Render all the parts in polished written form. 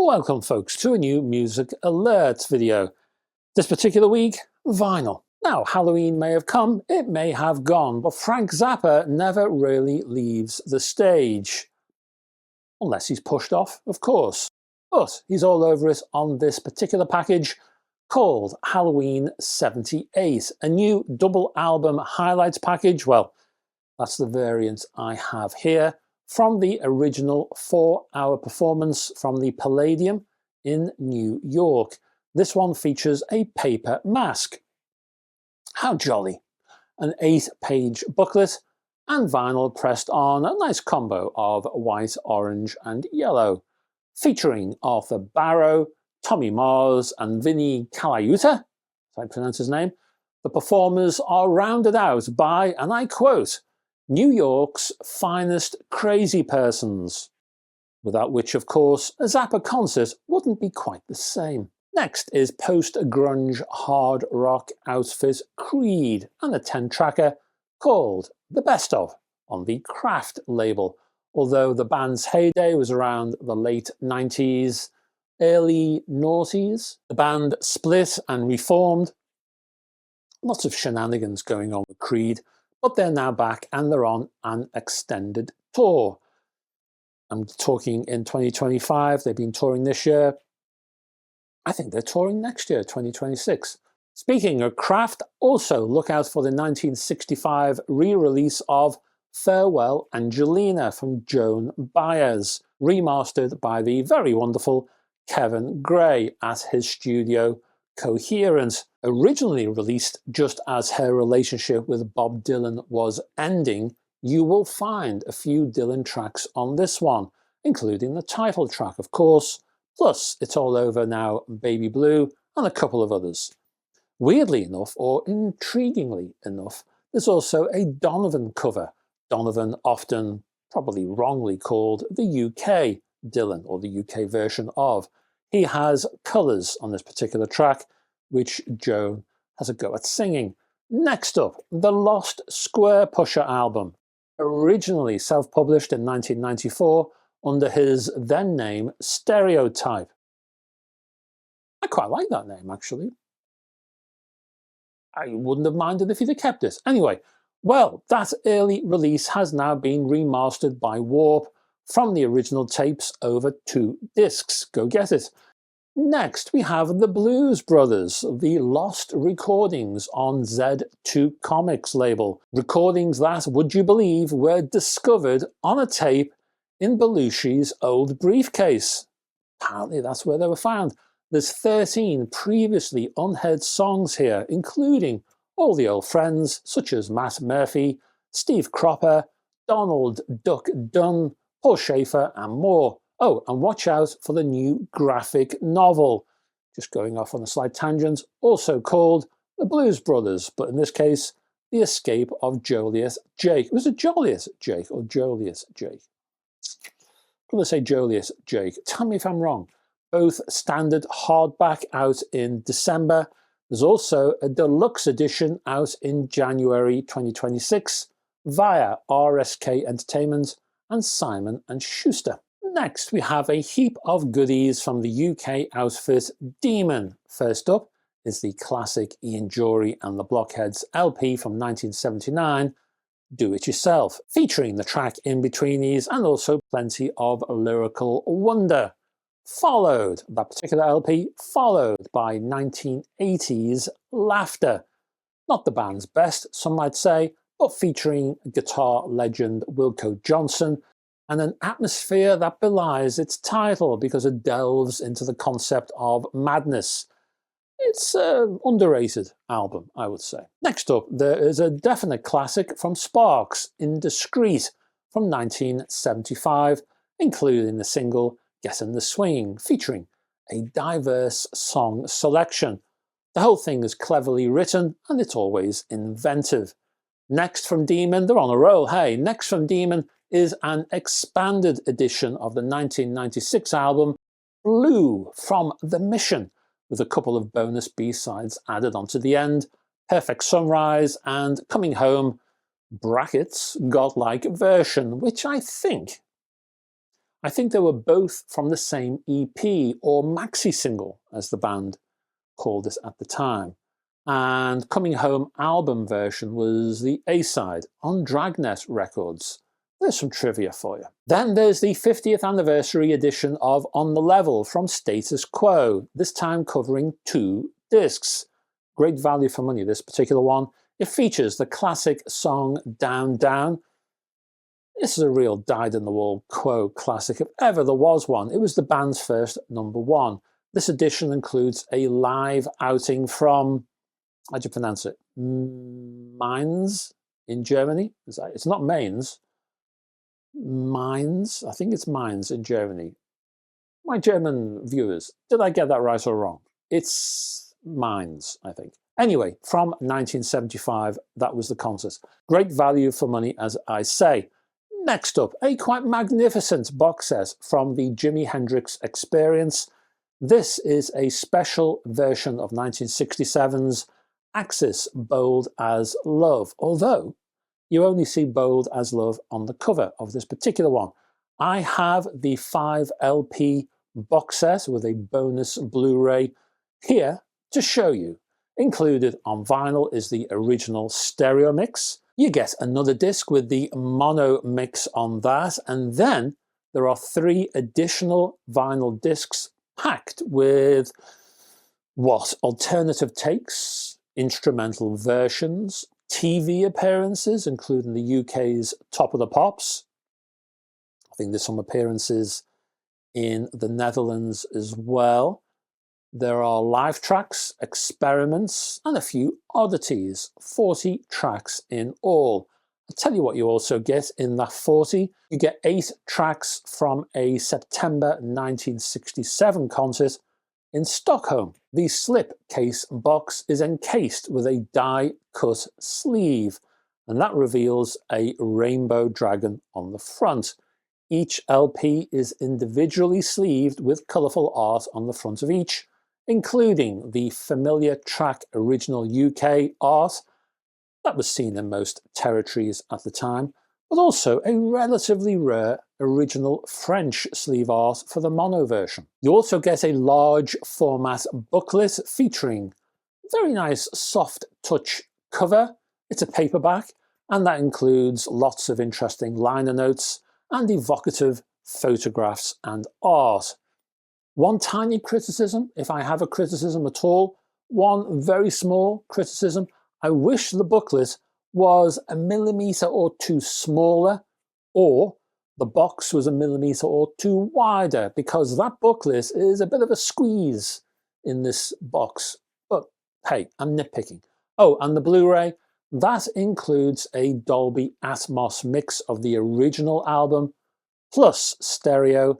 Welcome folks to a new music alert video. This particular week, vinyl. Now Halloween may have come, it may have gone, but Frank Zappa never really leaves the stage. Unless he's pushed off, of course. But he's all over it on this particular package called Halloween 78, a new double album highlights package. Well, that's the variant I have here, from the original 4-hour performance from the Palladium in New York. This one features a paper mask. How jolly. An 8-page booklet and vinyl pressed on, a nice combo of white, orange and yellow, featuring Arthur Barrow, Tommy Mars and Vinnie Colaiuta, if I pronounce his name. The performers are rounded out by, and I quote, New York's finest crazy persons, without which, of course, a Zappa concert wouldn't be quite the same. Next is post-grunge hard rock outfit Creed and a 10-tracker called The Best Of on the Craft label. Although the band's heyday was around the late 90s, early noughties, the band split and reformed. Lots of shenanigans going on with Creed, but they're now back and they're on an extended tour. I'm talking in 2025, they've been touring this year. I think they're touring next year, 2026. Speaking of Craft, also look out for the 1965 re-release of Farewell Angelina from Joan Baez, remastered by the very wonderful Kevin Gray at his studio Cohearent. Originally released just as her relationship with Bob Dylan was ending, you will find a few Dylan tracks on this one, including the title track, of course, plus It's All Over Now, Baby Blue, and a couple of others. Weirdly enough, or intriguingly enough, there's also a Donovan cover. Donovan, often, probably wrongly called, the UK Dylan, or the UK version of. He has colours on this particular track, which Joan has a go at singing. Next up, the Lost Squarepusher album, originally self-published in 1994 under his then name Stereotype. I quite like that name, actually. I wouldn't have minded if he'd have kept it. Anyway, well, that early release has now been remastered by Warp from the original tapes over 2 discs. Go get it. Next, we have the Blues Brothers, the lost recordings on Z2 Comics label. Recordings that, would you believe, were discovered on a tape in Belushi's old briefcase. Apparently that's where they were found. There's 13 previously unheard songs here, including all the old friends such as Matt Murphy, Steve Cropper, Donald Duck Dunn, Paul Schaefer and more. Oh, and watch out for the new graphic novel, just going off on a slight tangent, also called The Blues Brothers, but in this case, The Escape of Joliet Jake. Was it Joliet Jake or Joliet Jake? I'm going to say Joliet Jake. Tell me if I'm wrong. Both standard hardback out in December. There's also a deluxe edition out in January 2026 via RSK Entertainment and Simon & Schuster. Next, we have a heap of goodies from the UK outfit Demon. First up is the classic Ian Jury and the Blockheads LP from 1979, Do It Yourself, featuring the track In-Betweenies and also plenty of lyrical wonder. That particular LP, followed by 1980s Laughter. Not the band's best, some might say, but featuring guitar legend Wilco Johnson, and an atmosphere that belies its title because it delves into the concept of madness. It's an underrated album, I would say. Next up, there is a definite classic from Sparks, Indiscreet, from 1975, including the single Get in the Swing, featuring a diverse song selection. The whole thing is cleverly written and it's always inventive. Next from Demon, they're on a roll, hey. Next from Demon is an expanded edition of the 1996 album Blue from The Mission, with a couple of bonus B-sides added onto the end, Perfect Sunrise and Coming Home, brackets, Godlike Version, which I think I think they were both from the same EP, or maxi single, as the band called it at the time. And Coming Home album version was the A-side on Dragnet Records. There's some trivia for you. Then there's the 50th anniversary edition of On the Level from Status Quo, this time covering 2 discs. Great value for money, this particular one. It features the classic song Down Down. This is a real dyed-in-the-wool Quo classic, if ever there was one. It was the band's first #1. This edition includes a live outing from, how do you pronounce it? Mainz in Germany? It's not Mainz. Mainz? I think it's Mainz in Germany. My German viewers, did I get that right or wrong? It's Mainz, I think. Anyway, from 1975, that was the concert. Great value for money, as I say. Next up, a quite magnificent box set from the Jimi Hendrix Experience. This is a special version of 1967's Axis Bold as Love, although you only see Bold as Love on the cover of this particular one. I have the 5 LP box set with a bonus Blu-ray here to show you. Included on vinyl is the original stereo mix. You get another disc with the mono mix on that, and then there are 3 additional vinyl discs packed with what? Alternative takes, instrumental versions, TV appearances, including the UK's Top of the Pops. I think there's some appearances in the Netherlands as well. There are live tracks, experiments, and a few oddities. 40 tracks in all. I'll tell you what you also get in that 40. You get 8 tracks from a September 1967 concert in Stockholm. The slipcase box is encased with a die-cut sleeve, and that reveals a rainbow dragon on the front. Each LP is individually sleeved with colourful art on the front of each, including the familiar track original UK art that was seen in most territories at the time, but also a relatively rare original French sleeve art for the mono version. You also get a large format booklet featuring very nice soft touch cover. It's a paperback, and that includes lots of interesting liner notes and evocative photographs and art. One tiny criticism, if I have a criticism at all, one very small criticism, I wish the booklet was a millimetre or 2 smaller, or the box was a millimetre or 2 wider, because that booklet is a bit of a squeeze in this box. But hey, I'm nitpicking. Oh, and the Blu-ray, that includes a Dolby Atmos mix of the original album, plus stereo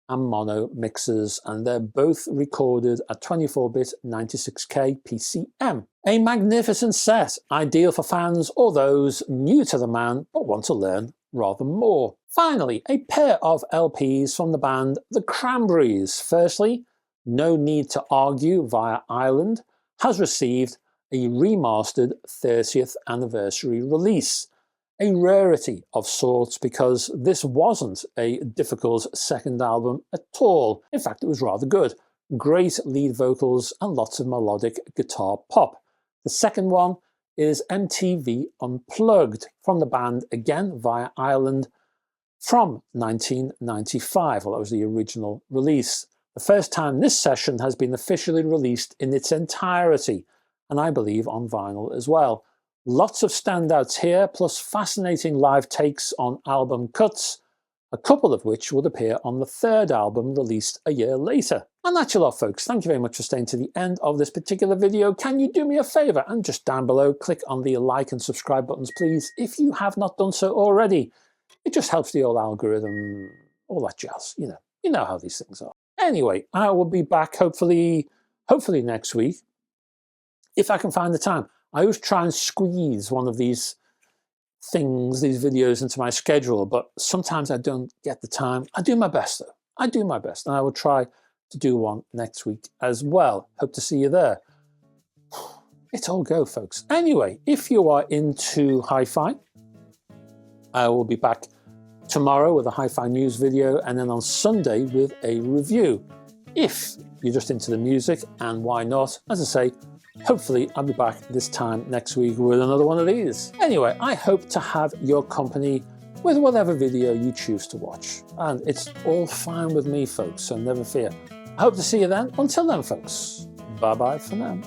and mono mixes, and they're both recorded at 24-bit 96K PCM. A magnificent set, ideal for fans or those new to the man but want to learn rather more. Finally, a pair of LPs from the band The Cranberries. Firstly, No Need to Argue via Ireland has received a remastered 30th anniversary release. A rarity of sorts, because this wasn't a difficult second album at all. In fact, it was rather good. Great lead vocals and lots of melodic guitar pop. The second one is MTV Unplugged from the band, again via Ireland, from 1995. Well, that was the original release. The first time this session has been officially released in its entirety, and I believe on vinyl as well. Lots of standouts here, plus fascinating live takes on album cuts, a couple of which would appear on the third album released a year later. And that's a lot, folks. Thank you very much for staying to the end of this particular video. Can you do me a favour and just down below click on the like and subscribe buttons, please, if you have not done so already. It just helps the old algorithm, all that jazz, you know how these things are. Anyway, I will be back hopefully next week, if I can find the time. I always try and squeeze one of these things, these videos, into my schedule, but sometimes I don't get the time. I do my best, though. I do my best, and I will try to do one next week as well. Hope to see you there. It's all go, folks. Anyway, if you are into hi-fi, I will be back tomorrow with a hi-fi news video, and then on Sunday with a review. If you're just into the music, and why not? As I say, hopefully I'll be back this time next week with another one of these. Anyway, I hope to have your company with whatever video you choose to watch. And it's all fine with me, folks, so never fear. I hope to see you then. Until then, folks, bye-bye for now.